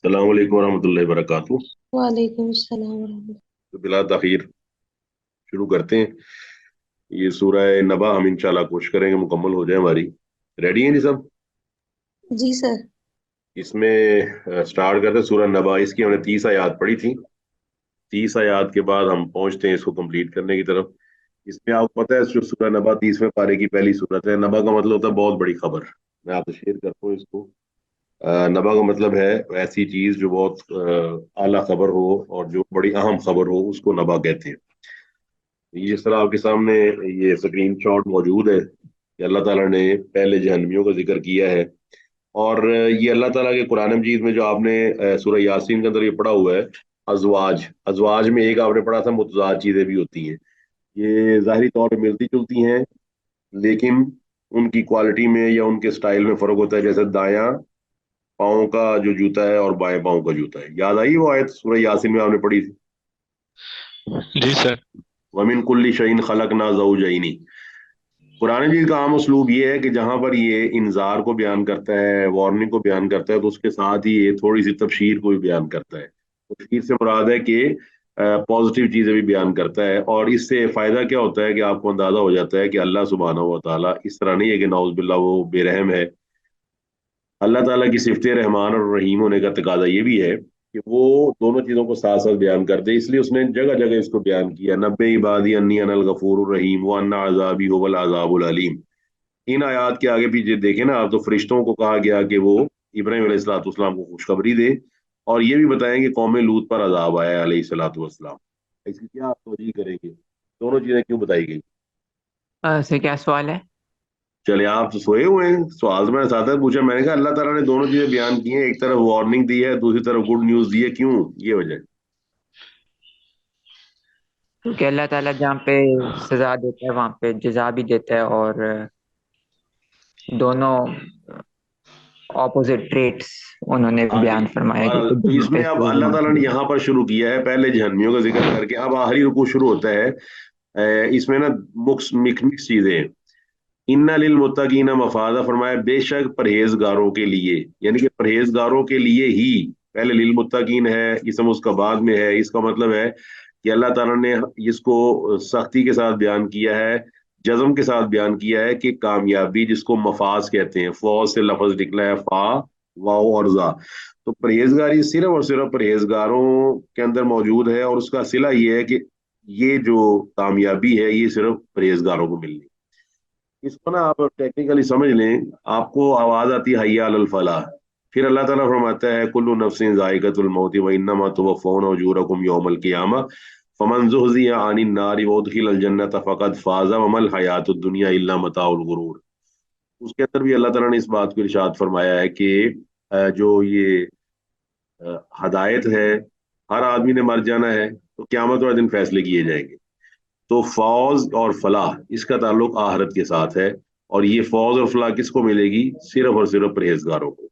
السلام علیکم ورحمۃ اللہ وبرکاتہ۔ وعلیکم السلام ورحمۃ تو بلا تاخیر شروع کرتے ہیں۔ یہ سورہ نبا ہم انشاءاللہ کوشش کریں گے مکمل ہو جائے ہماری۔ ریڈی ہیں جی سب؟ اللہ جی سر۔ اس میں سٹارٹ کرتے ہیں سورہ نبا، اس کی ہم نے 30 آیات پڑھی تھی۔ 30 آیات کے بعد ہم پہنچتے ہیں اس کو کمپلیٹ کرنے کی طرف۔ اس میں آپ کو پتہ ہے جو سورہ نبا 30ویں پارے کی پہلی سورت ہے۔ نبا کا مطلب ہوتا ہے بہت بڑی خبر۔ میں آپ سے شیئر کرتا ہوں اس کو۔ نبا کا مطلب ہے ایسی چیز جو بہت اعلیٰ خبر ہو اور جو بڑی اہم خبر ہو، اس کو نبا کہتے ہیں۔ جس طرح آپ کے سامنے یہ اسکرین شاٹ موجود ہے کہ اللہ تعالیٰ نے پہلے جہنمیوں کا ذکر کیا ہے، اور یہ اللہ تعالیٰ کے قرآن مجید میں جو آپ نے سورہ یاسین کے اندر یہ پڑھا ہوا ہے، ازواج ازواج میں ایک آپ نے پڑھا تھا متضاد چیزیں بھی ہوتی ہیں۔ یہ ظاہری طور پہ ملتی جلتی ہیں، لیکن ان کی کوالٹی میں یا ان کے سٹائل میں فرق ہوتا ہے۔ جیسے دایاں پاؤں کا جو جوتا ہے اور بائیں پاؤں کا جوتا ہے، یاد آئی وہ آیت سورہ یاسین میں آپ نے پڑھی تھی؟ جی سر۔ وَمِن كُلِّ شَيْءٍ خَلَقْنَا زَوْجَيْنِ۔ قرآن مجید کا عام اسلوب یہ ہے کہ جہاں پر یہ انذار کو بیان کرتا ہے، وارننگ کو بیان کرتا ہے، تو اس کے ساتھ ہی یہ تھوڑی سی تبشیر کو بھی بیان کرتا ہے۔ تبشیر سے مراد ہے کہ پازیٹیو چیزیں بھی بیان کرتا ہے، اور اس سے فائدہ کیا ہوتا ہے کہ آپ کو اندازہ ہو جاتا ہے کہ اللہ سبحانہ و تعالیٰ اس طرح نہیں ہے کہ نعوذ باللہ وہ بے رحم ہے۔ اللہ تعالیٰ کی صفت رحمان اور رحیم ہونے کا تقاضا یہ بھی ہے کہ وہ دونوں چیزوں کو ساتھ ساتھ بیان کر دے، اس لیے اس نے جگہ جگہ اس کو بیان کیا۔ نبئ عبادی انی انا الغفور الرحیم وان عذابی هو العذاب العلیم۔ ان آیات کے آگے پیچھے دیکھیں نا آپ، تو فرشتوں کو کہا گیا کہ وہ ابراہیم علیہ الصلوۃ والسلام کو خوشخبری دے، اور یہ بھی بتائیں کہ قوم لوط پر عذاب آیا ہے علیہ الصلوۃ والسلام۔ اس کی کیا آپ توجہ کریں گے؟ دونوں چیزیں کیوں بتائی گئی؟ سے کیا سوال ہے؟ چلے آپ تو سوئے ہوئے ہیں، سوال تو میں نے ساتھ پوچھا۔ میں نے کہا اللہ تعالیٰ نے دونوں چیزیں بیان کی ہیں، ایک طرف وارننگ دی ہے، دوسری طرف گڈ نیوز دی ہے، کیوں؟ یہ وجہ ہے۔ کیونکہ اللہ تعالیٰ جہاں پہ سزا دیتا ہے وہاں پہ جزا بھی دیتا ہے، اور دونوں اپوزٹ ٹریٹس انہوں نے ہاں جی، بیان فرمایا کہ تو اس میں اب اللہ تعالیٰ نے یہاں پر شروع کیا ہے پہلے جہنمیوں کا ذکر کر کے، اب آخری رکوع شروع ہوتا ہے۔ اس میں نا مکس چیزیں ہیں۔ ان للمتقین مفازہ، فرمایا بے شک پرہیزگاروں کے لیے، یعنی کہ پرہیزگاروں کے لیے ہی پہلے للمتقین ہے، اسم اس کا بعد میں ہے۔ اس کا مطلب ہے کہ اللہ تعالیٰ نے اس کو سختی کے ساتھ بیان کیا ہے، جزم کے ساتھ بیان کیا ہے کہ کامیابی جس کو مفاز کہتے ہیں، فوز سے لفظ نکلا ہے، فا واو اور زا، تو پرہیزگاری صرف اور صرف پرہیزگاروں کے اندر موجود ہے، اور اس کا صلہ یہ ہے کہ یہ جو کامیابی ہے یہ صرف پرہیزگاروں کو ملنی۔ اس کو نا آپ ٹیکنیکلی سمجھ لیں، آپ کو آواز آتی ہے حی علی الفلاح، پھر اللہ تعالیٰ فرماتا ہے کل نفس ذائقۃ الموت وانما توفون اجورکم یوم القیامہ فمن زحزح عن النار وادخل الجنۃ فقد فاز وما الحیاۃ الدنیا الا متاع الغرور۔ اس کے اندر بھی اللہ تعالیٰ نے اس بات کو ارشاد فرمایا ہے کہ جو یہ ہدایت ہے، ہر آدمی نے مر جانا ہے، تو قیامت والے دن فیصلے کیے جائیں گے۔ تو فوز اور فلاح اس کا تعلق آخرت کے ساتھ ہے، اور یہ فوز اور فلاح کس کو ملے گی؟ صرف اور صرف پرہیزگاروں کو۔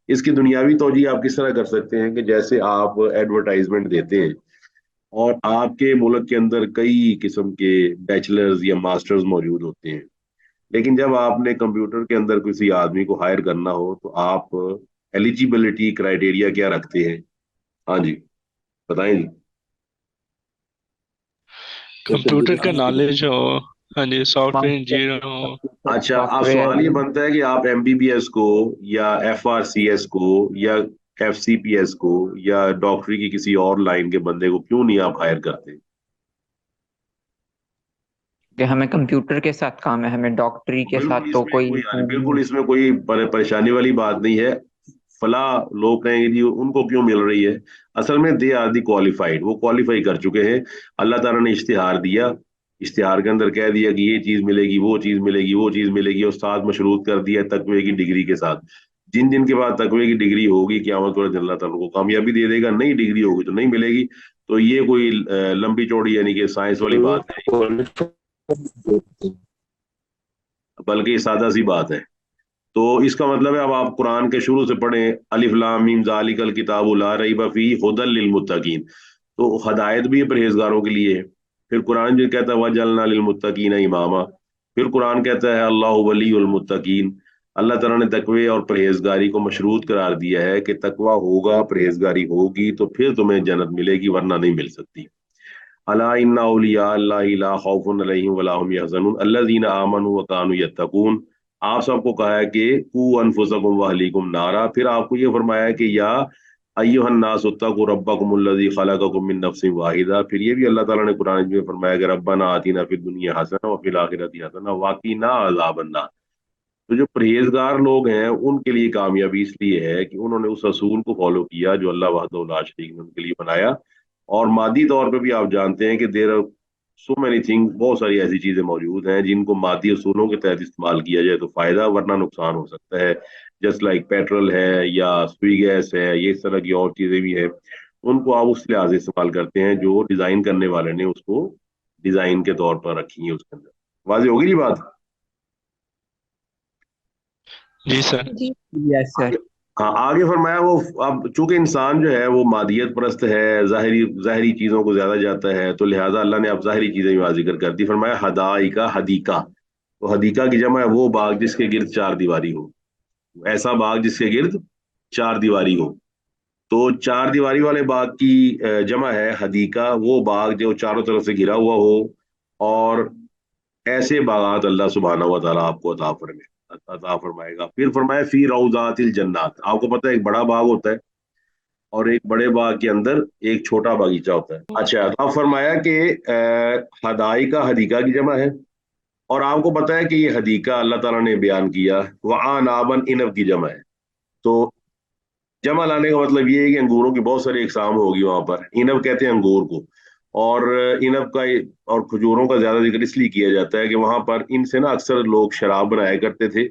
اس کی دنیاوی توجہ آپ کس طرح کر سکتے ہیں کہ جیسے آپ ایڈورٹائزمنٹ دیتے ہیں، اور آپ کے ملک کے اندر کئی قسم کے بیچلرز یا ماسٹرز موجود ہوتے ہیں، لیکن جب آپ نے کمپیوٹر کے اندر کسی آدمی کو ہائر کرنا ہو تو آپ ایلیجیبلٹی کرائٹیریا کیا رکھتے ہیں؟ ہاں جی بتائیں جی۔ کمپیوٹر کا نالج ہو، ہاں جی، سافٹ ویئر انجینئر ہو۔ اچھا، اب سوال یہ بنتا ہے کہ آپ ایم بی بی ایس کو یا ایف آر سی ایس کو یا ایف سی پی ایس کو یا ڈاکٹری کی کسی اور لائن کے بندے کو کیوں نہیں آپ ہائر کرتے؟ کہ ہمیں کمپیوٹر کے ساتھ کام ہے، ہمیں ڈاکٹری کے ساتھ تو کوئی بالکل اس میں کوئی پریشانی والی بات نہیں ہے۔ فلاں لوگ کہیں گے جی ان کو کیوں مل رہی ہے، اصل میں دے آر دی کوالیفائڈ، وہ کوالیفائی کر چکے ہیں۔ اللہ تعالیٰ نے اشتہار دیا، اشتہار کے اندر کہہ دیا کہ یہ چیز ملے گی، وہ چیز ملے گی، وہ چیز ملے گی، اور ساتھ مشروط کر دیا تقوی کی ڈگری کے ساتھ۔ جن جن کے بعد تقوی کی ڈگری ہوگی قیامت والے دن اللہ تعالیٰ کو کامیابی دے دے گا، نہیں ڈگری ہوگی تو نہیں ملے گی۔ تو یہ کوئی لمبی چوڑی یعنی کہ سائنس والی بات ہے، بلکہ یہ سادہ سی بات ہے۔ تو اس کا مطلب ہے اب آپ قرآن کے شروع سے پڑھیں، الف لام میم ذالک الکتاب لا ریب فیہ ھدی للمتقین، تو ہدایت بھی پرہیزگاروں کے لیے ہے۔ پھر قرآن جو کہتا ہے وجعلنا للمتقین اماما، پھر قرآن کہتا ہے اللہ ولی المتقین۔ अल्लाह ताला ने तकवे और परहेजगारी को मशरूत करार दिया है कि तकवा होगा, परहेजगारी होगी तो फिर तुम्हें जन्नत मिलेगी, वरना नहीं मिल सकती। अला इन्ना औलिया अल्लाहि ला खौफुन अलैहिम वला हुम यहज़नून अल्लज़ीना आमनू व कानू यत्तकून। आप सबको कहा है कि कू अनफुसकुम व अहलीकुम नारा, फिर आपको ये फरमाया है कि या अय्युहन नास उत्तकू रब्बकुमुल्लज़ी खलक़कुम मिन नफ्सिन वाहिदा। फिर ये भी अल्लाह ताला ने कुरान में फरमाया कि रब्बना आतिना फिद दुनिया हसना व फिल आखिरति हसना वक़िना अज़ाबन्नार। तो जो परहेजगार लोग हैं उनके लिए कामयाबी इसलिए है कि उन्होंने उस असूल को फॉलो किया जो अल्लाह वहदहू ला शरीक ने उनके लिए बनाया। और मादी तौर पे भी आप जानते हैं कि there are so many thing, बहुत सारी ऐसी चीजें मौजूद हैं जिनको मादी असूलों के तहत इस्तेमाल किया जाए तो फायदा, वरना नुकसान हो सकता है। जस्ट लाइक पेट्रोल है या सुई गैस है, ये इस तरह की और चीजें भी हैं, उनको आप उस लिहाज से इस्तेमाल करते हैं जो डिजाइन करने वाले ने उसको डिजाइन के तौर पर रखी है उसके अंदर। वाज़ेह होगी ये बात? जी सर। जी यस सर। हाँ, आगे फरमाया वो, अब चूंकि इंसान जो है वो मादियत परस्त है, जाहिरी जाहिरी चीजों को ज्यादा जाता है, तो लिहाजा अल्लाह ने अब जाहिरी चीजें भी वहाँ जिक्र कर दी। फरमाया हदाइका हदीका, तो हदीका की जमा है वो बाग जिसके गिर्द चार दीवारी हो, ऐसा बाग जिसके गिर्द चार दीवारी हो। तो चार दीवारी वाले बाग की जमा है हदीका, वो बाग जो चारों तरफ से घिरा हुआ हो। और ऐसे बागात अल्लाह सुब्हानहू व तआला आपको अता फरमाएगा। फिर फरमाया फी रौजातिल जन्नात, आपको पता है एक बड़ा बाग होता है और एक बड़े बाग के अंदर एक छोटा बागीचा होता है। अच्छा, तो अब फरमाया कि हदाइका हदीका की जमा है। और आपको पता है कि ये हदीका अल्लाह ताला ने बयान किया, व आनाबन इनब की जमा है। तो जमा लाने का मतलब ये है कि अंगूरों की बहुत सारी इकसाम होगी वहां पर, इनब कहते हैं अंगूर को। और इनब का और खजूरों का ज्यादा जिक्र इसलिए किया जाता है कि वहां पर इनसे ना अक्सर लोग शराब बनाया करते थे,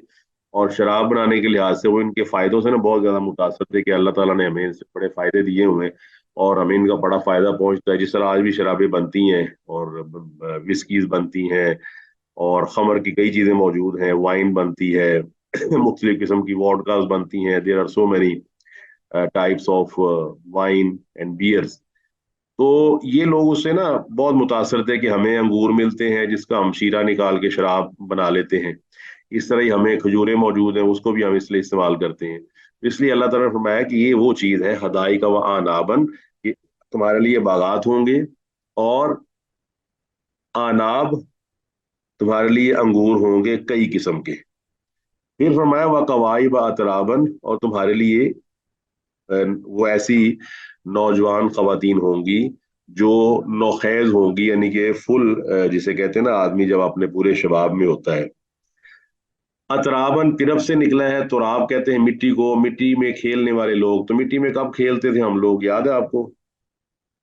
और शराब बनाने के लिहाज से वो इनके फायदों से ना बहुत ज्यादा मुतासर थे कि अल्लाह ताला ने हमें इनसे बड़े फायदे दिए हुए हैं और हमें इनका बड़ा फायदा पहुंचता है। जिस तरह आज भी शराबें बनती हैं और विस्कीज बनती हैं और खमर की कई चीजें मौजूद हैं, वाइन बनती है, मुख्तलिफ किस्म की वोडकास बनती हैं, there are so many types of wine and beers. तो ये लोग उससे ना बहुत मुतासर थे कि हमें अंगूर मिलते हैं जिसका हम शीरा निकाल के शराब बना लेते हैं, इस तरह ही हमें खजूरें मौजूद हैं उसको भी हम इसलिए इस्तेमाल करते हैं। इसलिए अल्लाह ताला ने फरमाया कि ये वो चीज है हदाई का व आनाबन, कि तुम्हारे लिए बागात होंगे और आनाब, तुम्हारे लिए अंगूर होंगे कई किस्म के। फिर फरमाया व कवाई व अतराबन, और तुम्हारे लिए वो ऐसी नौजवान खवातीन होंगी जो नौखेज होंगी, यानी कि फुल, जिसे कहते हैं ना आदमी जब अपने पूरे शबाब में होता है। अतराबन तिरब से निकला है, तुराब कहते हैं मिट्टी को, मिट्टी में खेलने वाले लोग। तो मिट्टी में कब खेलते थे हम लोग, याद है आपको?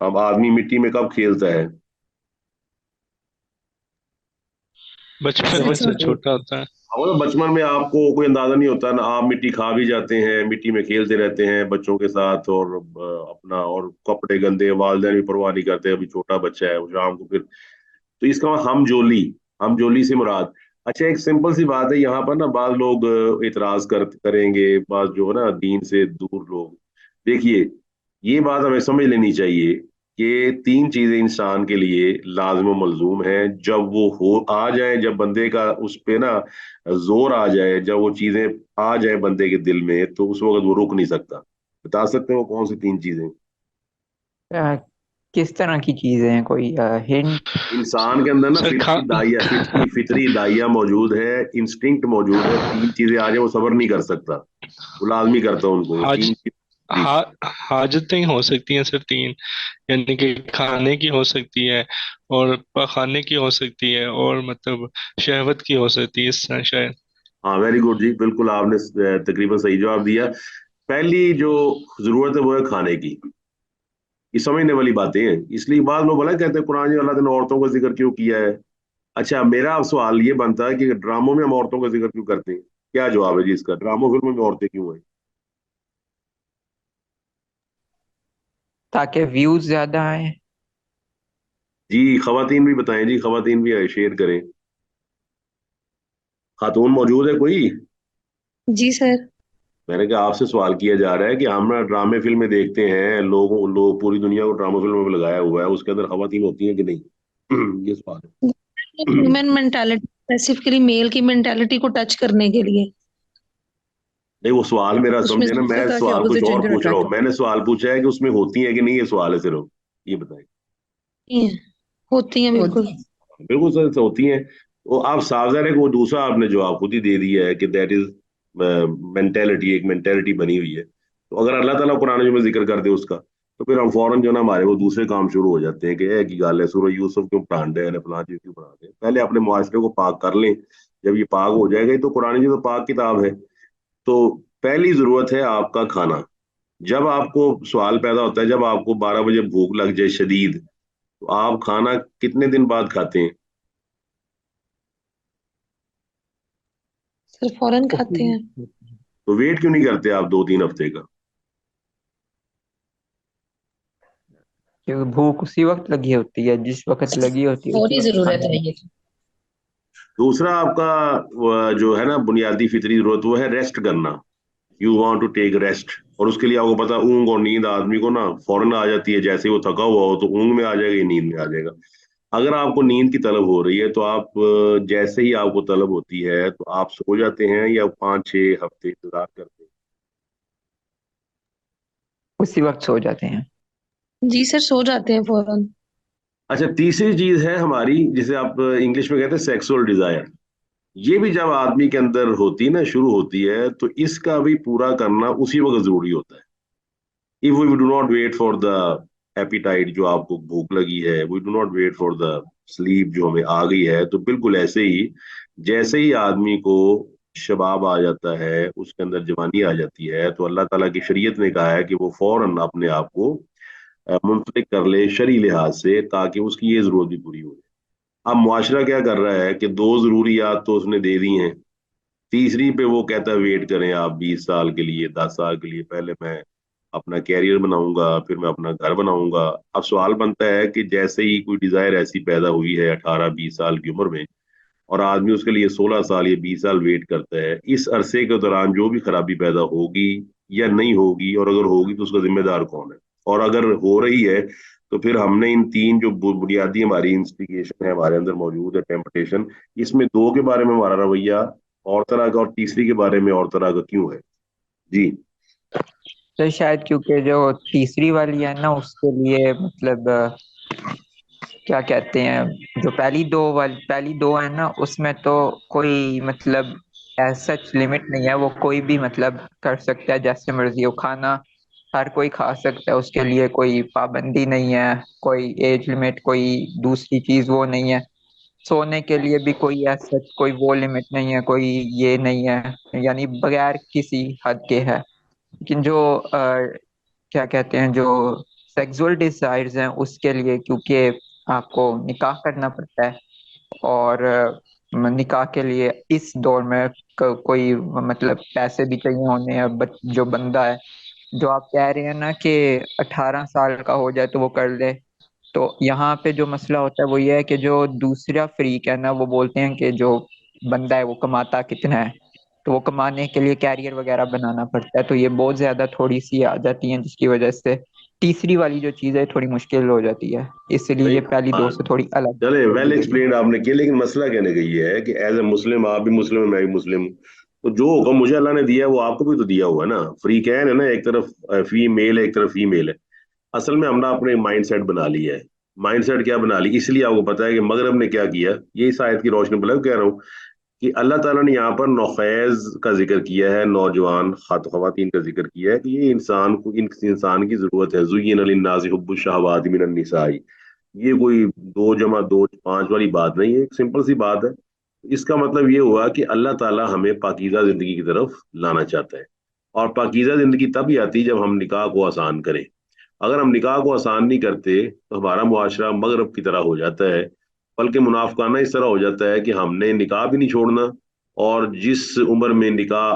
अब आदमी मिट्टी में कब खेलता है? बचपन जब में अच्छा। सर छोटा होता है। हाँ, मतलब बचपन में आपको कोई अंदाजा नहीं होता ना, आप मिट्टी खा भी जाते हैं, मिट्टी में खेलते रहते हैं बच्चों के साथ, और अपना और कपड़े गंदे, वालिदैन भी परवाह नहीं करते, अभी छोटा बच्चा है वो शाम को फिर। तो इसका हम जोली से मुराद। अच्छा, एक सिंपल सी बात है यहाँ पर ना, बाद लोग इतराज करेंगे, बाद जो है ना दीन से दूर लोग। देखिए, ये बात हमें समझ लेनी चाहिए कि तीन चीजें इंसान के लिए लाजिम व मलजूम है। जब वो हो आ जाए, जब बंदे का उस पे ना जोर आ जाए, जब वो चीजें आ जाए बंदे के दिल में, तो उस वक्त वो रुक नहीं सकता। बता सकते हो कौन सी तीन चीजें? किस तरह की चीजें हैं, कोई हिंट? इंसान के अंदर ना सर फितरी दाहिया मौजूद है, इंस्टिंक्ट मौजूद है। तीन चीजें आ जाए वो सबर नहीं कर सकता, वो लाजमी करता है उनको, वो हाज तीन चीज। जी। हा, हाजतें हो सकती हैं सर तीन, यानी कि खाने की हो सकती है, और पखाने की हो सकती है, और मतलब शहवत की हो सकती है इस तरह शायद। हाँ, वेरी गुड जी, बिल्कुल आपने तकरीबन सही जवाब दिया। पहली जो जरूरत है वो है खाने की। ये समझने वाली बातें हैं, इसलिए बाद लोग भला कहते हैं कुरान में अल्लाह ने औरतों का जिक्र क्यों किया है। अच्छा, मेरा अब सवाल ये बनता है कि ड्रामों में हम औरतों का जिक्र क्यों करते हैं? क्या जवाब है जी इसका, ड्रामो फिल्मों में औरतें क्यों हैं? ताकि व्यूज ज्यादा आए। जी, खवातीन भी बताएं जी, खवातीन भी शेयर करें। खातून मौजूद है कोई? जी सर। मैंने कहा आपसे सवाल किया जा रहा है कि हम ना ड्रामे फिल्में देखते हैं, लोग पूरी दुनिया को ड्रामा फिल्मों में लगाया हुआ है, उसके अंदर खवातीन होती हैं कि नहीं? ये सवाल है। ह्यूमन मेंटालिटी, स्पेसिफिकली मेल की मेंटालिटी को टच करने के लिए। नहीं, वो सवाल मेरा उसमें समझे ना, मैं था कि सवाल कुछ opposite और gender पूछ रहा हूँ। attract मैंने सवाल पूछा है कि उसमें होती है कि नहीं, ये सवाल है सिर्फ, ये बताएं। होती हैं, होती हैं बिल्कुल। होती है। बिल्कुल सर, तो होती हैं। वो आप साफ ज़ाहिर है कि वो दूसरा आपने जवाब खुद ही दे दिया है कि दैट इज मेंटेलिटी, एक मेंटेलिटी बनी हुई है। तो अगर अल्लाह ताला कुरान में जिक्र कर दे उसका, तो फिर हम फौरन जो ना हमारे वो दूसरे काम शुरू हो जाते हैं कि एक ही गाल है, सूरह यूसुफ क्यों पढ़ान रहे हैं, फलां चीज क्यों पढ़ा रहे हैं। पहले अपने मुआशरे को पाक कर लें। जब ये पाक हो जाएगा, ये तो कुरान जी तो पाक किताब है। तो पहली जरूरत है आपका खाना। जब आपको सवाल पैदा होता है, जब आपको 12 बजे भूख लग जाए शदीद, तो आप खाना कितने दिन बाद खाते हैं? सर फौरन उसी खाते हैं। वक्त तो वेट क्यों नहीं करते आप 2-3 हफ्ते का? क्योंकि भूख उसी वक्त लगी होती है, जिस वक्त लगी होती है उसी फौरी वक्त जरूरत खाना है है। ये। दूसरा आपका जो है ना बुनियादी फितरी जरूरत, वो है रेस्ट करना। You want to take rest. और उसके लिए आपको पता है, ऊंग और नींद आदमी को ना फौरन आ जाती है। जैसे ही वो थका हुआ हो तो ऊंग में आ जाएगा या नींद में आ जाएगा। अगर आपको नींद की तलब हो रही है, तो आप जैसे ही आपको तलब होती है तो आप सो जाते हैं या 5-6 हफ्ते इंतजार करते हैं? उसी वक्त सो जाते हैं। जी सर, सो जाते हैं फौरन। अच्छा, तीसरी चीज है हमारी, जिसे आप इंग्लिश में कहते हैं सेक्सुअल डिजायर। ये भी जब आदमी के अंदर होती है ना, शुरू होती है, तो इसका भी पूरा करना उसी वक्त जरूरी होता है। If we do not wait for the appetite, जो आपको भूख लगी है, we do not wait for the sleep जो हमें आ गई है, तो बिल्कुल ऐसे ही जैसे ही आदमी को शबाब आ जाता है, उसके अंदर जवानी आ जाती है, तो अल्लाह ताला की शरीयत ने कहा है कि वो फौरन अपने आप को मुंसलिक कर ले शरी लिहाज से, ताकि उसकी ये जरूरत भी पूरी हो जाए। अब मुआशरा क्या कर रहा है कि दो जरूरियात तो उसने दे दी हैं, तीसरी पे वो कहता है वेट करें आप 20 साल के लिए, 10 साल के लिए, पहले मैं अपना कैरियर बनाऊंगा, फिर मैं अपना घर बनाऊंगा। अब सवाल बनता है कि जैसे ही कोई डिजायर ऐसी पैदा हुई है 18-20 साल की उम्र में, और आदमी उसके लिए 16 साल या 20 साल वेट करता है, इस अरसे के दौरान जो भी खराबी पैदा होगी या नहीं होगी, और अगर होगी तो उसका जिम्मेदार कौन है? और अगर हो रही है, तो फिर हमने इन तीन जो बुनियादी हमारी इंस्टिगेशन है, हमारे अंदर मौजूद है टेम्पटेशन, इसमें दो के बारे में हमारा रवैया और तरह का, और तीसरी के बारे में और तरह का क्यों है? जी। तो शायद क्योंकि जो तीसरी वाली है ना, उसके लिए मतलब क्या कहते हैं, जो पहली दो है ना, उसमें तो कोई मतलब सच लिमिट नहीं है। वो कोई भी मतलब कर सकता है जैसे मर्जी हो। खाना हर कोई खा सकता है, उसके लिए कोई पाबंदी नहीं है, कोई एज लिमिट, कोई दूसरी चीज वो नहीं है। सोने के लिए भी कोई ऐसा कोई वो लिमिट नहीं है, कोई ये नहीं है, यानी बगैर किसी हद के है। लेकिन जो क्या कहते हैं, जो सेक्सुअल डिजायर्स हैं, उसके लिए क्योंकि आपको निकाह करना पड़ता है, और निकाह के लिए इस दौर में कोई मतलब पैसे भी चाहिए होने हैं। जो बंदा है, जो आप कह रहे हैं ना कि 18 साल का हो जाए तो वो कर ले, तो यहाँ पे जो मसला होता है वो ये है कि जो दूसरा फ्रीक है ना, वो बोलते हैं कि जो बंदा है वो कमाता कितना है, तो वो कमाने के लिए कैरियर वगैरह बनाना पड़ता है। तो ये बहुत ज्यादा थोड़ी सी आ जाती हैं, जिसकी वजह से तीसरी वाली जो चीज है थोड़ी मुश्किल हो जाती है। इसलिए नहीं, ये पहली दो हाँ, से थोड़ी अलग चले, कर वेल दी गई है। एक्सप्लेन आपने किया, लेकिन मसला कहने का ये है कि एज ए मुस्लिम, आप भी मुस्लिम है, मैं भी मुस्लिम हूँ। तो जो हुक्म मुझे अल्लाह ने दिया है वो आपको भी तो दिया हुआ है ना। फ्री कैन है ना, एक तरफ फीमेल है, एक तरफ फीमेल है। असल में हमने अपने माइंड सेट बना लिया है। माइंड सेट क्या बना ली, इसलिए आपको पता है कि मगरब ने क्या किया, ये इस आयत की रोशनी में कह रहा हूँ कि अल्लाह ताला ने यहाँ पर नौखेज का जिक्र किया है, नौजवान खवातीन का जिक्र किया है, कि ये इंसान को, इन इंसान की जरूरत है। जुय्यिन लिन्नासि हुब्बुश शहवाति मिनन निसाई। ये कोई 2+2=5 वाली बात नहीं है, एक सिंपल सी बात है। इसका मतलब ये हुआ कि अल्लाह ताला हमें पाकीज़ा जिंदगी की तरफ लाना चाहता है। और पाकीज़ा जिंदगी तभी आती जब हम निकाह को आसान करें। अगर हम निकाह को आसान नहीं करते, तो हमारा मुआशरा मगरब की तरह हो जाता है। बल्कि मुनाफिकाना इस तरह हो जाता है कि हमने निकाह भी नहीं छोड़ना, और जिस उम्र में निकाह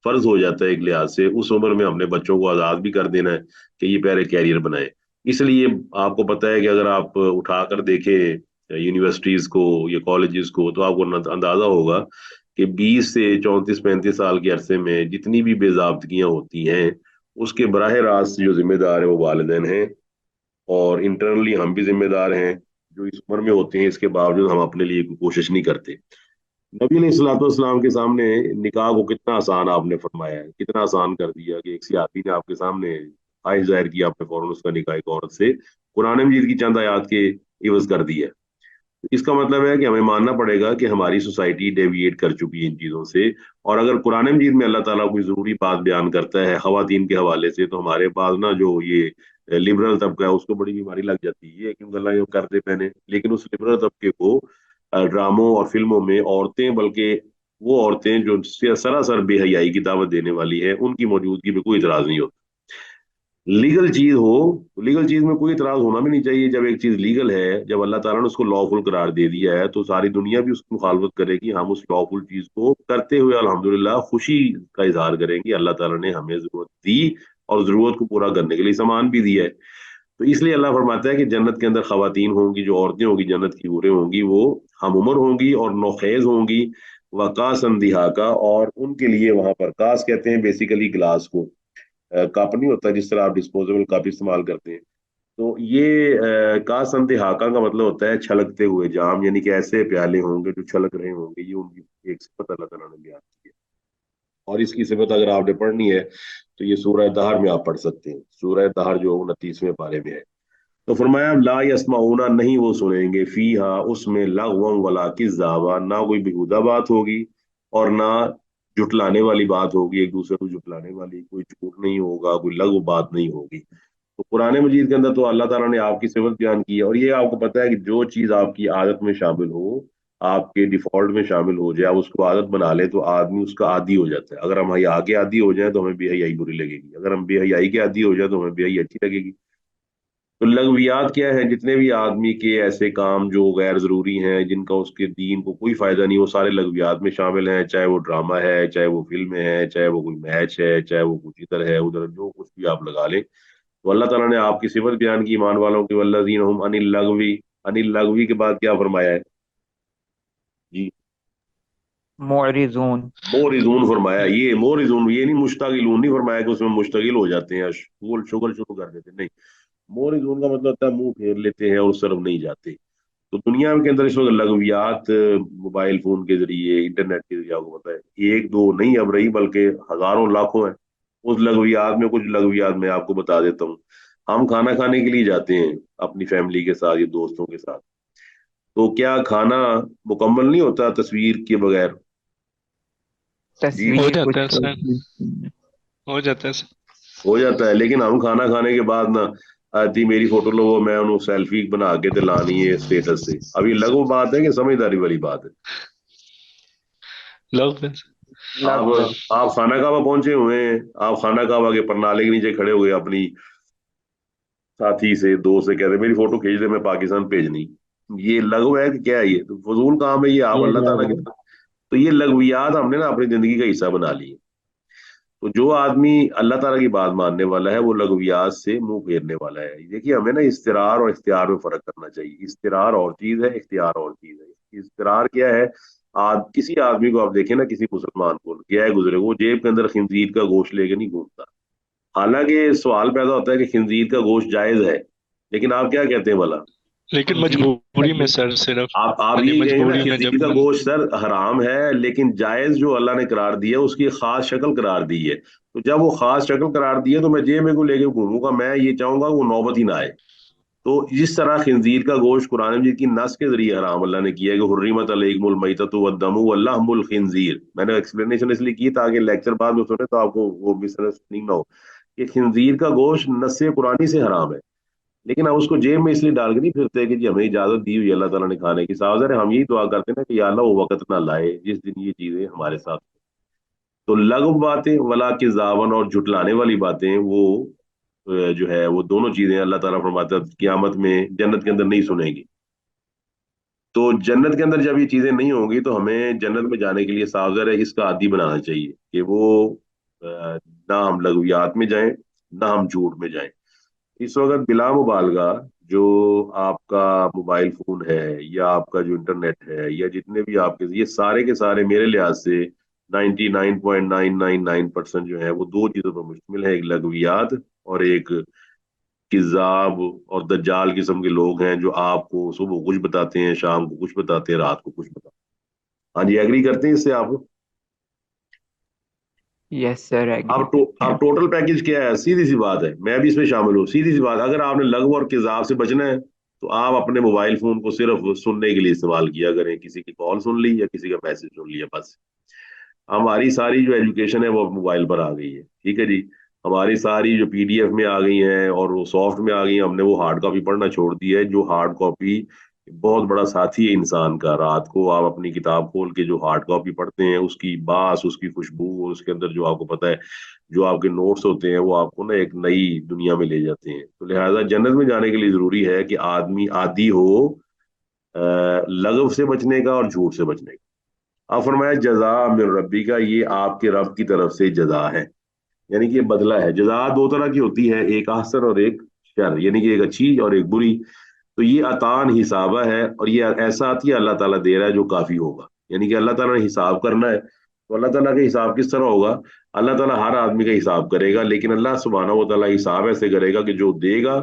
फर्ज हो जाता है एक लिहाज से, उस उम्र में हमने बच्चों को आज़ाद भी कर देना है कि ये पहले कैरियर बनाए। इसलिए आपको पता है कि अगर आप उठाकर देखें यूनिवर्सिटीज को या कॉलेजेस को, तो आपको अंदाजा होगा कि 20 से 34-35 साल के अरसे में जितनी भी बेज़ाब्तगियां होती हैं, उसके बराह रास्त जो जिम्मेदार है वो वालिदैन हैं। और इंटरनली हम भी जिम्मेदार हैं, जो इस उम्र में होते हैं, इसके बावजूद हम अपने लिए कोई कोशिश नहीं करते। नबी अलैहिस्सलाम के सामने निकाह को कितना आसान आपने फरमाया है, कितना आसान कर दिया कि एक सी आदमी ने आपके सामने ख्वाहिश जाहिर की, आपने फौरन उसका निकाह एक औरत से कुरान मजीद की चंद आयात के इवज कर दिया। इसका मतलब है कि हमें मानना पड़ेगा कि हमारी सोसाइटी डेविएट कर चुकी है इन चीजों से। और अगर कुरान मजीद में अल्लाह ताला कोई जरूरी बात बयान करता है खवातीन के हवाले से, तो हमारे पास ना जो ये लिबरल तबका है उसको बड़ी बीमारी लग जाती है, क्यों गल्ला यूं करते पहने। लेकिन उस लिबरल तबके को ड्रामों और फिल्मों में औरतें, बल्कि वो औरतें जो सरासर बेहयाई की दावत देने वाली है, उनकी मौजूदगी में कोई इतराज नहीं होता। लीगल चीज हो, लीगल चीज में कोई इतराज होना भी नहीं चाहिए। जब एक चीज लीगल है, जब अल्लाह ताला ने उसको लॉफुल करार दे दिया है, तो सारी दुनिया भी उसकी मुखालफत करेगी, हम उस लॉफुल चीज को करते हुए अल्हम्दुलिल्लाह खुशी का इजहार करेंगे। अल्लाह ताला ने हमें जरूरत दी और जरूरत को पूरा करने के लिए सामान भी दिया है। तो इसलिए अल्लाह फरमाता है कि जन्नत के अंदर खवातीन होंगी, जो औरतें होंगी जन्नत की हूरें होंगी, वो हम उम्र होंगी और नौखेज होंगी। वकासन दिहाका, और उनके लिए वहां पर कास कहते हैं बेसिकली ग्लास को, कप नहीं होता जिस तरह आप डिस्पोजेबल कप इस्तेमाल करते हैं। तो ये कासन दिहाका का मतलब होता है छलकते हुए जाम, यानी कि ऐसे प्याले होंगे जो छलक रहे होंगे। ये उनकी एक सिफत अल्लाह ताला ने बयान की है। और इसकी सिफत अगर आपने पढ़नी है तो ये सूरह दहर में आप पढ़ सकते हैं, सूरह दहर जो 29वें पारे में है। तो फरमाया ला यसमाऊना, नहीं वो सुनेंगे, फीहा उसमें, लगवम वला किज़्ज़ाबा, ना कोई बेहुदा बात होगी और ना जुटलाने वाली बात होगी, एक दूसरे को जुटलाने वाली, कोई झूठ नहीं होगा, कोई लघु बात नहीं होगी। तो कुरान मजीद के अंदर तो अल्लाह ताला ने आपकी सिफत बयान की है। और ये आपको पता है कि जो चीज आपकी आदत में शामिल हो, आपके डिफॉल्ट में शामिल हो जाए, आप उसको आदत बना ले, तो आदमी उसका आदी हो जाता है। अगर हम हया के आदी हो जाए तो हमें बेहयाई बुरी लगेगी, अगर हम बेहयाई के आदी हो जाए तो हमें बेहयाई अच्छी लगेगी। तो लघवियात क्या है, जितने भी आदमी के ऐसे काम जो गैर जरूरी हैं, जिनका उसके दीन को कोई फायदा नहीं, वो सारे लघवियात में शामिल हैं। चाहे वो ड्रामा है, चाहे वो फिल्म है, चाहे वो कोई मैच है, चाहे वो कुछ इधर है उधर, जो कुछ भी आप लगा लें। तो अल्लाह ताला ने आपकी सिफत बयान की ईमान वालों की, वल्लज़ीन हुम अनिल लगवी, अनिल लगवी के बाद क्या फरमाया है जी? मोरिजून। मोरिजून फरमाया। ये मोरिजून, ये नहीं मुश्तागिलून नहीं फरमाया कि उसमें मुश्तगिल हो जाते हैं, शुगल शुगल शुरू कर देते, नहीं। मोरिजून का मतलब होता है मुंह फेर लेते हैं और उस तरफ नहीं जाते। तो दुनिया के अंदर इस वक्त लघवियात मोबाइल फोन के जरिए, इंटरनेट के जरिए, आपको पता है एक दो नहीं अब रही, बल्कि हजारों लाखों है। उस लघवियात में कुछ लघवियात मैं आपको बता देता हूँ। हम खाना खाने के लिए जाते हैं अपनी फैमिली के साथ या दोस्तों के साथ, तो क्या खाना मुकम्मल नहीं होता तस्वीर के बगैर? जी, हो तस्वीर जाता कुछ है सर, हो जाता है सर। हो जाता है। लेकिन हम खाना खाने के बाद ना, आती मेरी फोटो लो, वो मैं उन्होंने सेल्फी बना के ते लानी है स्टेटस से। अब ये लघु बात है कि समझदारी वाली बात है? लव है सर। आप लव है। आप खाना काबा पहुंचे हुए हैं, आप खाना काबा के परनाले के नीचे खड़े हो गए, अपनी साथी से, दोस्त से, कहते मेरी फोटो खींच दे, मैं पाकिस्तान भेजनी। ये लघु है कि क्या है? ये तो फजूल काम है ये, आप ये अल्लाह ताला लव की है। तरफ। तो ये लघवियात हमने ना अपनी जिंदगी का हिस्सा बना ली है। तो जो आदमी अल्लाह ताला की बात मानने वाला है, वो लघवियात से मुंह फेरने वाला है। देखिए, हमें ना इस्तिरार और इख्तियार में फर्क करना चाहिए। इस्तिरार और चीज है, इख्तियार और चीज है। इस्तिरार क्या है? किसी आदमी को आप देखें ना, किसी मुसलमान को गया है गुजरे, वो जेब के अंदर खिंजीर का गोश्त लेके नहीं घूमता। हालांकि सवाल पैदा होता है कि खिंजीर का गोश्त जायज है, लेकिन आप क्या कहते हैं भला? लेकिन खंजीर मजबूरी में खंजीर सर, सिर्फ आप यानी ये कहें ना, मजबूरी में खिंजीर जब का मन। गोश्त सर हराम है, लेकिन जायज जो अल्लाह ने करार दिया उसकी एक खास शक्ल करार दी है। तो जब वो खास शक्ल करार दी है, तो मैं जेब में को लेके घूमूंगा? मैं ये चाहूंगा वो नौबत ही ना आए। तो जिस तरह खिंजीर का गोश्त कुरान मजीद की नस के जरिए हराम अल्लाह ने किया है कि हुर्रिमत अलैकुमुल मैततु वद्दमु वल्लहमुल खिंजीर, मैंने एक्सप्लेनेशन इसलिए की ताकि लेक्चर बाद में सुने तो आपको वो मिसअंडरस्टैंडिंग ना हो कि खिंजीर का गोश्त नस्से कुरानी से हराम है। लेकिन हम उसको जेब में इसलिए डाल के नहीं फिरते कि जी हमें इजाजत दी हुई है अल्लाह ताला ने खाने की। साहब हम यही दुआ करते हैं ना कि या अल्लाह वो वक्त ना लाए जिस दिन ये चीजें हमारे साथ। तो लघु बातें वला के जावन, और झुटलाने वाली बातें, वो जो है वो दोनों चीजें अल्लाह ताला फरमाता है कियामत में जन्नत के अंदर नहीं सुनेगी। तो जन्नत के अंदर जब ये चीजें नहीं होंगी, तो हमें जन्नत में जाने के लिए साफ ज़ाहिर है इसका आदी बनाना चाहिए कि वो ना हम लघुयात में जाएं, ना हम झूठ में जाएं। इस वक्त बिला मुबालगा जो आपका मोबाइल फोन है, या आपका जो इंटरनेट है, या जितने भी आपके, ये सारे के सारे मेरे लिहाज से 99.999% जो है वो दो चीजों पर मुश्तमिल है। एक लघवियात, और एक किजाब और दज्जाल किस्म के लोग हैं जो आपको सुबह कुछ बताते हैं, शाम को कुछ बताते हैं, रात को कुछ बताते हाँ जी, एग्री करते हैं इससे आप? यस सर, एग्री अब करते अब हैं। टोटल पैकेज क्या है? सीधी सी बात है, मैं भी इसमें शामिल हूँ। सीधी सी बात, अगर आपने लघु और किजाब से बचना है तो आप अपने मोबाइल फोन को सिर्फ सुनने के लिए इस्तेमाल किया करें, किसी की कॉल सुन ली या किसी का मैसेज सुन लिया, बस। हमारी सारी जो एजुकेशन है वो मोबाइल पर आ गई है, ठीक है जी। हमारी सारी जो पीडीएफ में आ गई हैं और वो सॉफ्ट में आ गई हैं, हमने वो हार्ड कॉपी पढ़ना छोड़ दी है। जो हार्ड कॉपी बहुत बड़ा साथी है इंसान का। रात को आप अपनी किताब खोल के जो हार्ड कॉपी पढ़ते हैं, उसकी बास, उसकी खुशबू और उसके अंदर जो आपको पता है जो आपके नोट्स होते हैं, वो आपको ना एक नई दुनिया में ले जाते हैं। तो लिहाजा जन्नत में जाने के लिए जरूरी है कि आदमी आदी हो लगव से बचने का और झूठ से बचने का। अब फरमाया जजा मिन रब्बी का, ये आपके रब की तरफ से जजा है, यानी कि ये बदला है। जजा दो तरह की होती है, एक अहसन और एक शर, यानी कि एक अच्छी और एक बुरी। तो ये अतान हिसाबा है, और ये ऐसा आती है अल्लाह ताला दे रहा है जो काफी होगा। यानी कि अल्लाह ताला ने हिसाब करना है, तो अल्लाह ताला का हिसाब किस तरह होगा? अल्लाह ताला हर आदमी का हिसाब करेगा, लेकिन अल्लाह सुब्हानहू व तआला हिसाब ऐसे करेगा कि जो देगा,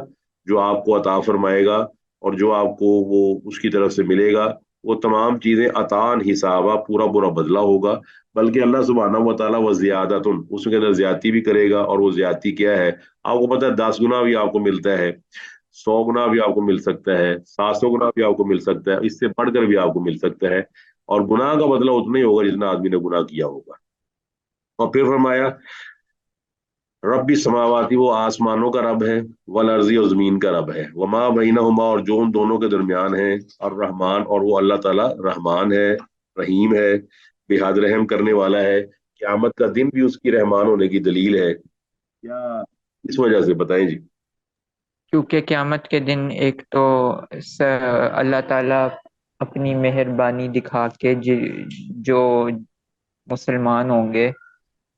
जो आपको अता फरमाएगा और जो आपको वो उसकी तरफ से मिलेगा, वो तमाम चीजें अतान हिसाबा पूरा पूरा बदला होगा। बल्कि अल्लाह सुब्हानहू व तआला व ज़ियादतुन, उसके अंदर ज्यादती भी करेगा। और वो ज्यादती क्या है? आपको पता है 10 गुना भी आपको मिलता है, 100 गुना भी आपको मिल सकता है, 700 गुना भी आपको मिल सकता है, इससे बढ़कर भी आपको मिल सकता है। और गुनाह का बदला उतना ही होगा जितना आदमी ने गुनाह किया होगा। और फिर फरमाया रब्बी समावाती, वो आसमानों का रब है, वल अर्जी, और जमीन का रब है, वमा बैनहुमा, और जो उन दोनों के दरमियान है, और रहमान, और वो अल्लाह ताला रहमान है, रहीम है, बेहद रहम करने वाला है। क़यामत का दिन भी उसकी रहमान होने की दलील है। क्या इस वजह से? बताएं जी। क्योंकि क़यामत के दिन एक तो अल्लाह ताला अपनी मेहरबानी दिखा के जो मुसलमान होंगे,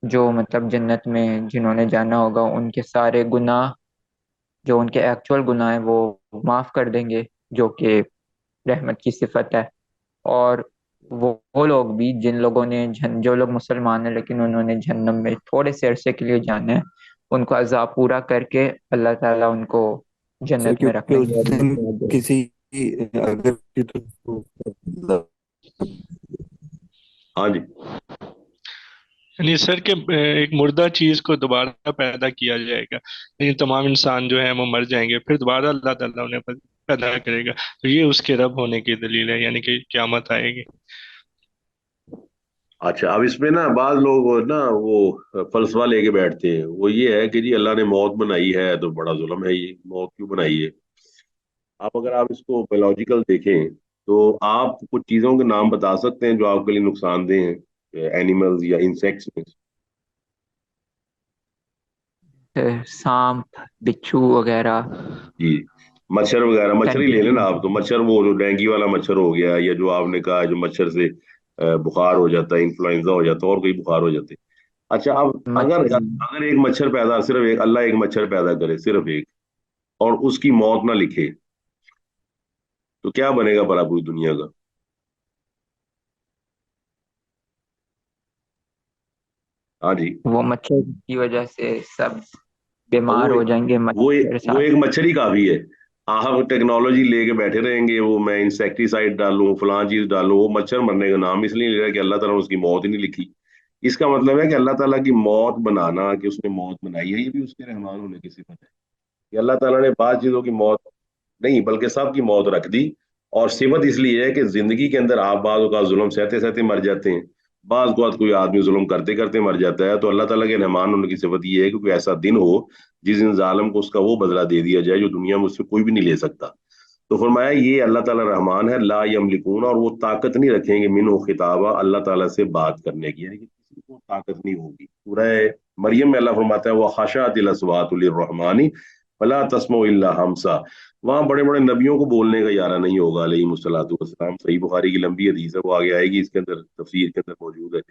जो मतलब जन्नत में जिन्होंने जाना होगा, उनके सारे गुनाह, जो उनके एक्चुअल गुनाह है, वो माफ कर देंगे, जो कि रहमत की सिफत है। और वो लोग भी जिन लोगों ने जो लोग मुसलमान हैं लेकिन उन्होंने जहन्नम में थोड़े से अरसे के लिए जाना है, उनको अजाब पूरा करके अल्लाह ताला उनको सर जन्नत में रख क्योंकि उस लेंगे और दिन उनको किसी अगर किसी तो हाँ जी। यानी सर के एक मुर्दा चीज को दोबारा पैदा किया जाएगा, लेकिन तमाम इंसान जो है वो मर जाएंगे, फिर दोबारा अल्लाह ताला उन्हें पैदा करेगा। तो ये उसके रब होने की दलील है, यानी कि क्यामत आएगी। अच्छा, अब इसमें ना बाज लोग ना वो फलसफा लेके बैठते हैं। वो ये है कि जी अल्लाह ने मौत बनाई है तो बड़ा जुल्म है, ये मौत क्यों बनाई है? आप अगर आप इसको बायोलॉजिकल देखें तो आप कुछ चीजों के नाम बता सकते हैं जो आपके लिए नुकसानदेह हैं, एनिमल्स या इंसेक्ट्स में? सांप, बिच्छू वगैरह। जी, मच्छर वगैरह, मच्छर ही ले लेना सेंटीपीड। आप। तो मच्छर, वो जो डेंगू वाला मच्छर हो गया, या जो आपने कहा जो मच्छर से बुखार हो जाता है, इन्फ्लुएंजा हो जाता है, और कोई बुखार हो जाते हैं। अच्छा, अब अगर मच्छर। अगर एक मच्छर पैदा, सिर्फ एक, अल्लाह एक मच्छर पैदा करे, सिर्फ एक, और उसकी मौत ना लिखे, तो क्या बनेगा भला पूरी दुनिया का? हाँ जी। वो मच्छर की वजह से सब और बीमार हो जाएंगे, मच्छर वो साथ। एक मच्छर ही काफी है। आप टेक्नोलॉजी लेके बैठे रहेंगे, वो मैं इंसेक्टिसाइड डालूं, फलां चीज डालूं, वो मच्छर मरने का नाम इसलिए ले रहा है कि अल्लाह ताला ने उसकी मौत ही नहीं लिखी। इसका मतलब है कि अल्लाह ताला की मौत बनाना, कि उसने मौत बनाई है, ये भी उसके रहमान होने की सिफत है कि अल्लाह ताला ने बाद चीजों की मौत नहीं बल्कि सब की मौत रख दी। और सिफत इसलिए है कि जिंदगी के अंदर आप बाज़ औक़ात जुल्म सहते सहते मर जाते हैं, बाज़ औक़ात कोई आदमी जुल्म करते करते मर जाता है। तो अल्लाह ताला के रहमान होने की सिफत ये है कि कोई ऐसा दिन हो जिस दिन जालिम को उसका वो बदला दे दिया जाए जो दुनिया में उससे कोई भी नहीं ले सकता। तो फरमाया ये अल्लाह ताला रहमान है, ला यमलिकून, और वो ताकत नहीं रखेंगे मिन खिताबा, अल्लाह ताला से बात करने की, यानी कि किसी को ताकत नहीं होगी। सूरह मरियम में अल्लाह फरमाता है वह खशातिल अस्वातु लिर्रहमानी फला तस्मउ इल्ला हमसा। वहां बड़े बड़े नबियों को बोलने का यारा नहीं होगा अलैहिमुस्सलातु वस्सलाम। सही बुखारी की लंबी हदीस है, वो आगे आएगी, इसके अंदर तफसीर के अंदर मौजूद है।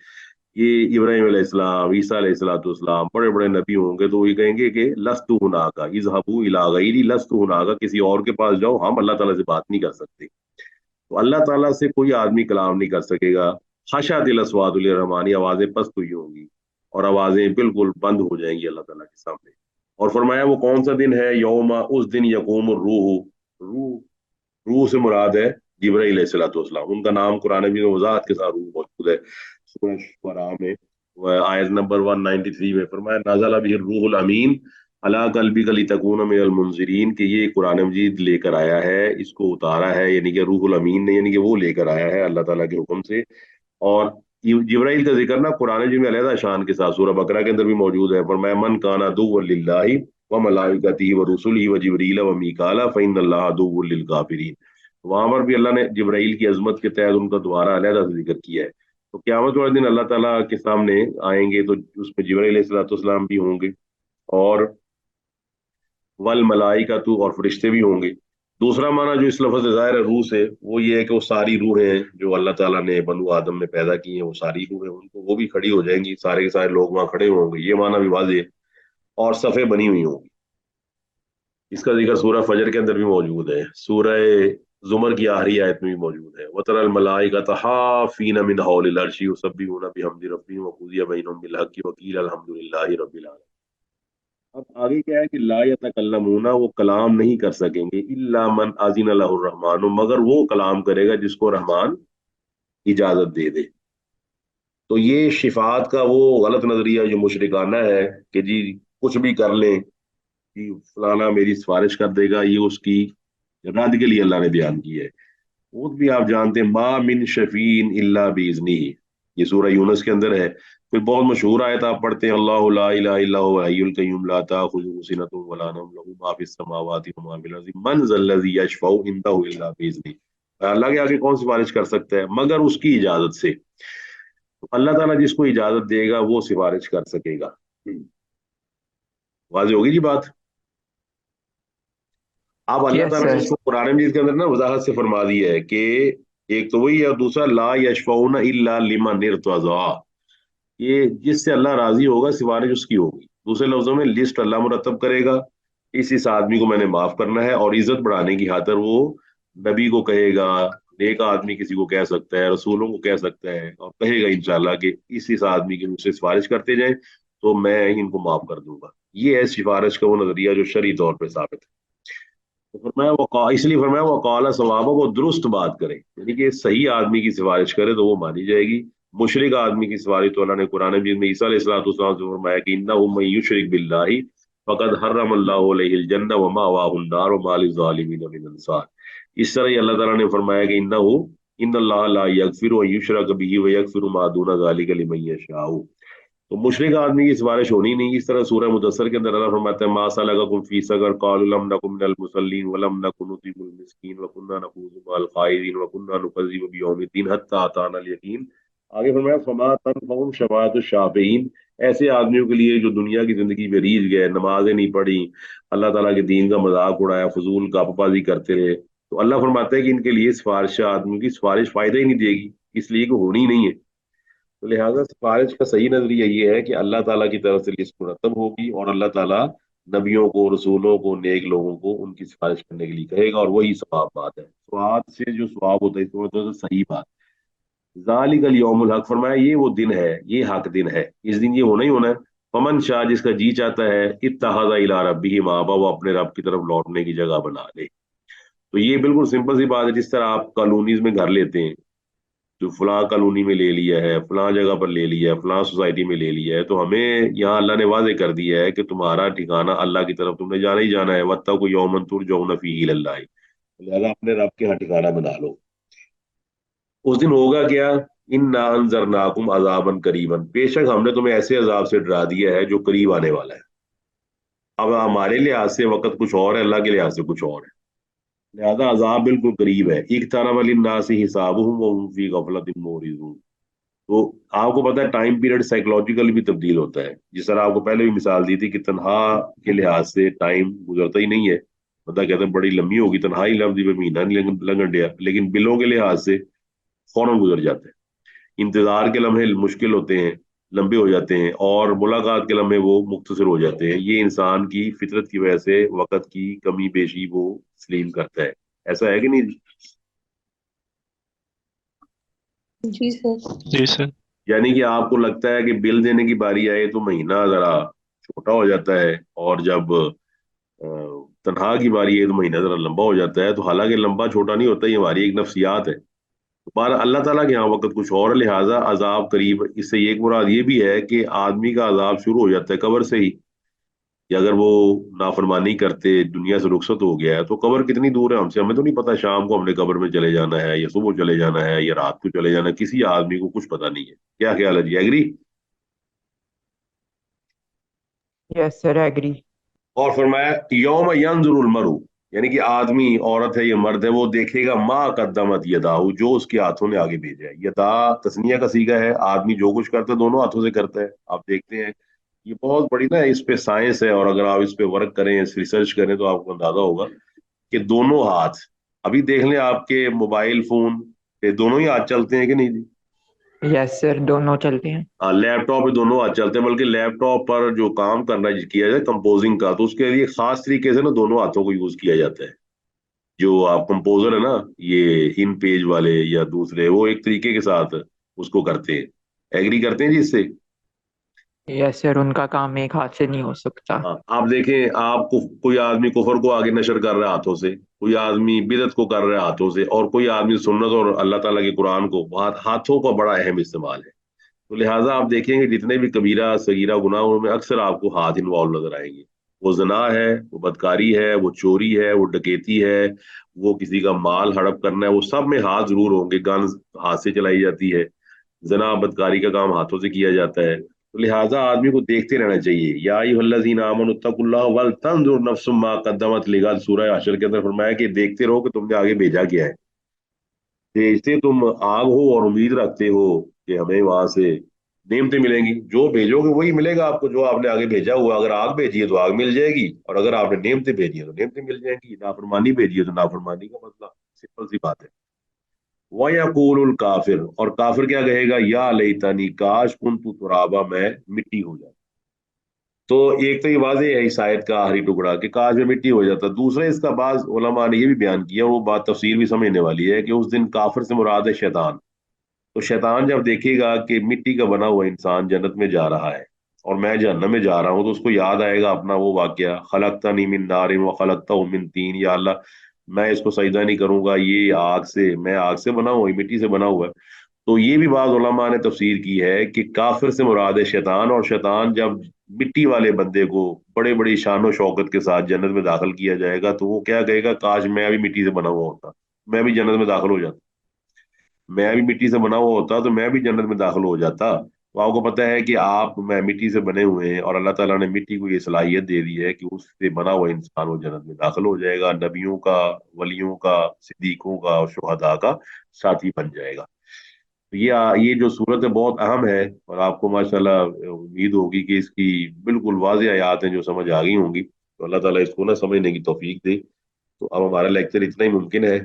ये इब्राहिम अलैहिस्सलाम, ईसा अलैहिस्सलाम, बड़े बड़े नबी होंगे तो ये कहेंगे कि लस्तु हुनाका इज़हबू इला गैरी, लस्तु हुनाका, किसी और के पास जाओ, हम अल्लाह ताला से बात नहीं कर सकते। तो अल्लाह ताला से कोई आदमी कलाम नहीं कर सकेगा। खाशा दिल असवादुल रहमानी, आवाजें पस्त हुई होंगी और आवाजें बिल्कुल बंद हो जाएंगी अल्लाह ताला के सामने। और फरमाया वो कौन सा दिन है? यौमा, उस दिन यकूम रूह, रूह, रूह से मुराद है जिब्राइल अलैहिस्सलाम, उनका नाम कुरान में वजाहत के साथ मौजूद है सूरह शुअरा में, आयत नंबर 193 में फरमाया नाज़ला बिही रूहुल अमीन अला कल्बिका लितकूना मिनल मुनज़िरीन, कि ये कुरान मजीद लेकर आया है, इसको उतारा है, यानी कि रूहुल अमीन ने, यानी कि वो लेकर आया है अल्लाह ताला के हुक्म से। और जिब्राइल का जिक्र ना कुरान मजीद में अलहदा शान के साथ सूरह बकरा के अंदर भी मौजूद है, फरमाया मन काना अदुव्वन लिल्लाहि व मलाइकतिही व रुसुलिही व जिब्रील व मीकाला फइन्नल्लाहा अदुव्वुन लिल काफिरीन। वहां पर भी अल्लाह ने जिब्राइल की अजमत के तहत उनका दोबारा अलहदा से जिक्र किया है। तो क़यामत वाले दिन अल्लाह ताला के सामने आएंगे तो उसमें जिब्राइल अलैहिस्सलाम भी होंगे, और वल मलाइकतु, और फरिश्ते भी होंगे। दूसरा माना जो इस लफ्ज से ज़ाहिर है रूह से, वो ये है कि वो सारी रूहें हैं जो अल्लाह ताला ने बनु आदम में पैदा की हैं, वो सारी रूहें उनको वो भी खड़ी हो जाएंगी, सारे के सारे लोग वहां खड़े होंगे, ये माना भी वाज़ेह है। और सफ़े बनी हुई होंगी, इसका जिक्र सूरह फजर के अंदर भी मौजूद है, सूरह जुमर की आखिरी आयत में भी मौजूद है, वतरल मलाइकता हाफीन मिन हौलिल अर्शी युसब्बिहूना बिहम्दि रब्बिहिम व कुदिया बैनहुम बिल हक्कि व क़ील अल्हम्दुलिल्लाहि रब्बिल आलमीन। अब आगे क्या है कि ला यतकल्लमूना, वो कलाम नहीं कर सकेंगे, इल्ला मन अज़िन लहुर रहमान, मगर वो कलाम करेगा जिसको रहमान इजाजत दे दे। तो ये शिफात का वो गलत नजरिया जो मुशरिकाना है कि जी कुछ भी कर लें कि फलाना मेरी सिफारिश कर देगा, ये उसकी रद्द के लिए अल्लाह ने बयान की है। वो भी आप जानते हैं, मा मिन शफीन इल्ला बिइज़्निही, ये सूरह यूनुस के अंदर है। फिर बहुत मशहूर आयत आप पढ़ते हैं, अल्लाहु ला इलाहा इल्ला हुवल हय्युल क़य्यूम ला ताखुज़ुहु सिनतुन वला नौम लहू मा फिस समावाति व मा फिल अर्ज़ि मन ज़ल्लज़ी यशफ़उ इंदहु इल्ला बिइज़्निही। अल्लाह के आगे कौन सिफारिश कर सकता है मगर उसकी इजाजत से। तो अल्लाह ताला जिसको इजाजत देगा वो सिफारिश कर सकेगा। वाज़ेह होगी जी बात। अब अल्लाह यस ताला ने सर। इसको कुरान मजीद के अंदर ना वजाहत से फरमा दी है कि एक तो वही है, और दूसरा ला यशफऊना इल्ला लिमन इर्तज़ा, ये जिससे अल्लाह राजी होगा सिफारिश उसकी होगी। दूसरे लफ्जों में लिस्ट अल्लाह मुरतब करेगा, इस आदमी को मैंने माफ करना है, और इज्जत बढ़ाने की खातिर वो नबी को कहेगा, नेक आदमी किसी को कह सकता है, रसूलों को कह सकता है, और कहेगा इंशाल्लाह कि इस आदमी की मुझसे सिफारिश करते जाए तो मैं इनको माफ कर दूंगा। ये है सिफारिश का वो नजरिया जो शरई तौर पर साबित है। तो फरमाया वो, इसलिए फरमाया वो काला सवाबा, वो दुरुस्त बात करे, यानी कि सही आदमी की सिफारिश करे तो वो मानी जाएगी। मुशरिक आदमी की सिफारिश तो अल्लाह ने कुरान मजीद में ईसा अलैहिस्सलाम से फरमाया कि इन्नहु मन युशरिक बिल्लाहि फक़द हर्रमल्लाहु अलैहिल जन्नह व मावाहुन नार व मा लिज़्ज़ालिमीन मिन अंसार। इस तरह ही अल्लाह ताला ने फरमाया कि इन्नहु इन्नल्लाह ला यगफिरु अन युशरक बिही व यगफिरु मा दूना ज़ालिका लिमन यशाउ। तो मुशरिक आदमी की सिफारिश होनी नहीं। इस तरह सूरह मुदस्सर के अंदर अल्लाह फरमाता है मा सलकाकुम फी सकर कालू लम नकुम मिनल मुसल्लीन व लम नकुन नुतिमुल मिस्कीन व कुन्ना नखूज़ु मअल ख़ाइदीन व कुन्ना नुकज़्ज़िबु बियौमिद्दीन हत्ता अतानल यकीन। आगे फरमाया फमा तनफ़हुम शफ़ाअतुश शाफ़िईन, ऐसे आदमियों के लिए जो दुनिया की जिंदगी में रीझ गए, नमाजें नहीं पढ़ी, अल्लाह ताला के दीन का मजाक उड़ाया, फजूल गपबाजी करते रहे, तो अल्लाह फरमाता है कि इनके लिए सिफारिश आदमी की सिफारिश फायदा ही नहीं देगी, इसलिए कि होनी ही नहीं है। तो लिहाजा सिफारिश का सही नजरिया ये है कि अल्लाह ताला की तरफ से लिस्ट मुरतब होगी, और अल्लाह ताला नबियों को, रसूलों को, नेक लोगों को उनकी सिफारिश करने के लिए कहेगा, और वही सवाब बात है। स्वाब से जो सवाब होता है इसको मतलब सही बात। ज़ालिकल यौमुल हक, फरमाया ये वो दिन है, ये हक दिन है, इस दिन ये होना ही होना है। फमन शाह, जिसका जी चाहता है, इत्तखज़ इला रब्बिही माबा, वो अपने रब की तरफ लौटने की जगह बना ले। तो ये बिल्कुल सिंपल सी बात है, जिस तरह आप कॉलोनीज में घर लेते हैं, जो फलां कॉलोनी में ले लिया है, फलां जगह पर ले लिया है, फलां सोसाइटी में ले लिया है, तो हमें यहाँ अल्लाह ने वाजे कर दिया है कि तुम्हारा ठिकाना अल्लाह की तरफ तुमने जाना ही जाना है। वत्तक़ू यौमन तुरजऊन फीही इलल्लाह, लिहाजा अपने रब के यहाँ ठिकाना बना लो। उस दिन होगा क्या, इन्ना अंज़रनाकुम अज़ाबन करीबन, बेशक हमने तुम्हें ऐसे अजाब से डरा दिया है जो करीब आने वाला है। अब हमारे लिहाज से वक्त कुछ और है, अल्लाह के लिहाज से कुछ और है, लिहाजा अजाब बिल्कुल करीब है। इक़्तरब लिन्नासि हिसाबुहुम व हुम फी गफलतिन मुरिज़ून। तो आपको पता है टाइम पीरियड साइकोलॉजिकल भी तब्दील होता है। जिस तरह आपको पहले भी मिसाल दी थी कि तनहा के लिहाज से टाइम गुजरता ही नहीं है, बंदा कहते हैं बड़ी लंबी होगी तनहाई, लफ्ज़ पे महीना नहीं लगन दिया, लेकिन बिलों के लिहाज से फौरन गुजर जाते हैं। इंतजार के लम्हे मुश्किल होते हैं, लंबे हो जाते हैं, और मुलाकात के लम्हे वो मुख्तसर हो जाते हैं। ये इंसान की फितरत की वजह से वक्त की कमी बेशी वो तस्लीम करता है। ऐसा है कि नहीं? जी सर। जी सर। यानी कि आपको लगता है कि बिल देने की बारी आए तो महीना जरा छोटा हो जाता है, और जब तनहा की बारी है तो महीना जरा लंबा हो जाता है, तो हालांकि लंबा छोटा नहीं होता, ये हमारी एक नफ्सियात है। पर अल्लाह ताला के यहाँ वक्त कुछ और है, लिहाजा अजाब करीब। इससे एक मुराद ये भी है कि आदमी का अजाब शुरू हो जाता है कब्र से ही, कि अगर वो नाफरमानी करते दुनिया से रुखसत हो गया है तो कब्र कितनी दूर है हमसे, हमें तो नहीं पता शाम को हमने कब्र में चले जाना है या सुबह चले जाना है या रात को चले जाना है, किसी आदमी को कुछ पता नहीं है। क्या ख्याल है जी, एग्री? Yes sir, agree. और फरमाया यौम यंजुरुल मरु, यानी कि आदमी, औरत है या मर्द है, वो देखेगा मा कद्दमत यदाहु, जो उसके हाथों ने आगे भेजा है। यदा तस्निया का सीगा है, आदमी जो कुछ करता है दोनों हाथों से करता है। आप देखते हैं ये बहुत बड़ी ना इस पे साइंस है, और अगर आप इस पे वर्क करें, इस रिसर्च करें, तो आपको अंदाजा होगा कि दोनों हाथ, अभी देख लें आपके मोबाइल फोन पे दोनों ही हाथ चलते हैं कि नहीं जी? यस सर, दोनों चलते हैं। हाँ, लैपटॉप पे दोनों हाथ चलते हैं, बल्कि लैपटॉप पर जो काम करना किया जाए कंपोजिंग का, तो उसके लिए खास तरीके से ना दोनों हाथों को यूज किया जाता है। जो आप कंपोजर है ना, ये इन पेज वाले या दूसरे, वो एक तरीके के साथ उसको करते हैं। एग्री करते हैं जी इससे? यस सर, उनका काम एक हाथ से नहीं हो सकता। हाँ, आप देखें, आपको कोई आदमी कुफर को आगे नशर कर रहा है हाथों से, कोई आदमी बिदत को कर रहा है हाथों से, और कोई आदमी सुन्नत और अल्लाह ताला के कुरान को, हाथों का बड़ा अहम इस्तेमाल है। तो लिहाजा आप देखेंगे जितने भी कबीरा सगीरा गुनाहों में अक्सर आपको हाथ इन्वॉल्व नजर आएंगे। वो जना है, वो बदकारी है, वो चोरी है, वो डकैती है, वो किसी का माल हड़प करना है, वो सब में हाथ जरूर होंगे। गन हाथ से चलाई जाती है, जना बदकारी का काम हाथों से किया जाता है। तो लिहाजा आदमी को देखते रहना चाहिए। या अय्युहल्लज़ीना आमनू तकुल्लाह वल तंजुर नफ्सुम मा कद्दमत लिगद, सूरह हशर के अंदर फरमाया कि देखते रहो कि तुमने आगे भेजा क्या है। भेजते तुम आग हो और उम्मीद रखते हो कि हमें वहां से नेमतें मिलेंगी। जो भेजोगे वही मिलेगा आपको, जो आपने आगे भेजा हुआ। अगर आग भेजी है तो आग मिल जाएगी, और अगर आपने नेमतें भेजी है तो नेमतें मिल जाएंगी। नाफरमानी भेजी है तो नाफरमानी का मसला, सिंपल सी बात है। वयकूलुल काफिर, और काफिर क्या कहेगा, या लैतनी काश कुन्तु तुराबा, मैं मिट्टी हो जाता। तो एक तो ये वाज़ेह है इस आयत का आखिरी टुकड़ा कि काश में मिट्टी हो जाता। दूसरा इसका बाज उलमा ने ये भी बयान किया, वो बात तफसीर भी समझने वाली है, कि उस दिन काफिर से मुराद है शैतान। तो शैतान जब देखेगा कि मिट्टी का बना हुआ इंसान जन्नत में जा रहा है और मैं जहन्नम में जा रहा हूँ, तो उसको याद आएगा अपना वो वाकया, खलकतनी मिन नारिन व खलकतहु मिन तीन, या अल्लाह मैं इसको सजदा नहीं करूंगा, ये आग से, मैं आग से बना हुआ, ये मिट्टी से बना हुआ है। तो ये भी बाज़ उलमा ने तफसीर की है कि काफिर से मुराद है शैतान, और शैतान जब मिट्टी वाले बंदे को बड़े बड़ी शान शौकत के साथ जन्नत में दाखिल किया जाएगा, तो वो क्या कहेगा, काश मैं भी मिट्टी से बना हुआ होता, मैं भी जन्नत में दाखिल हो जाता। मैं भी मिट्टी से बना हुआ होता तो मैं भी जन्नत में दाखिल हो जाता। तो आपको पता है कि आप मैं मिट्टी से बने हुए हैं, और अल्लाह ताला ने मिट्टी को ये सलाहियत दे दी है कि उससे बना हुआ इंसान वो जन्नत में दाखिल हो जाएगा, नबियों का, वलियों का, सिद्दीकों का और शुहदा का साथी बन जाएगा। तो ये जो सूरत है बहुत अहम है, और आपको माशाल्लाह उम्मीद होगी कि इसकी बिल्कुल वाज़ेह आयात हैं जो समझ आ गई होंगी। तो अल्लाह ताला इसको ना समझने की तौफीक दे। तो अब हमारा लेक्चर इतना ही मुमकिन है।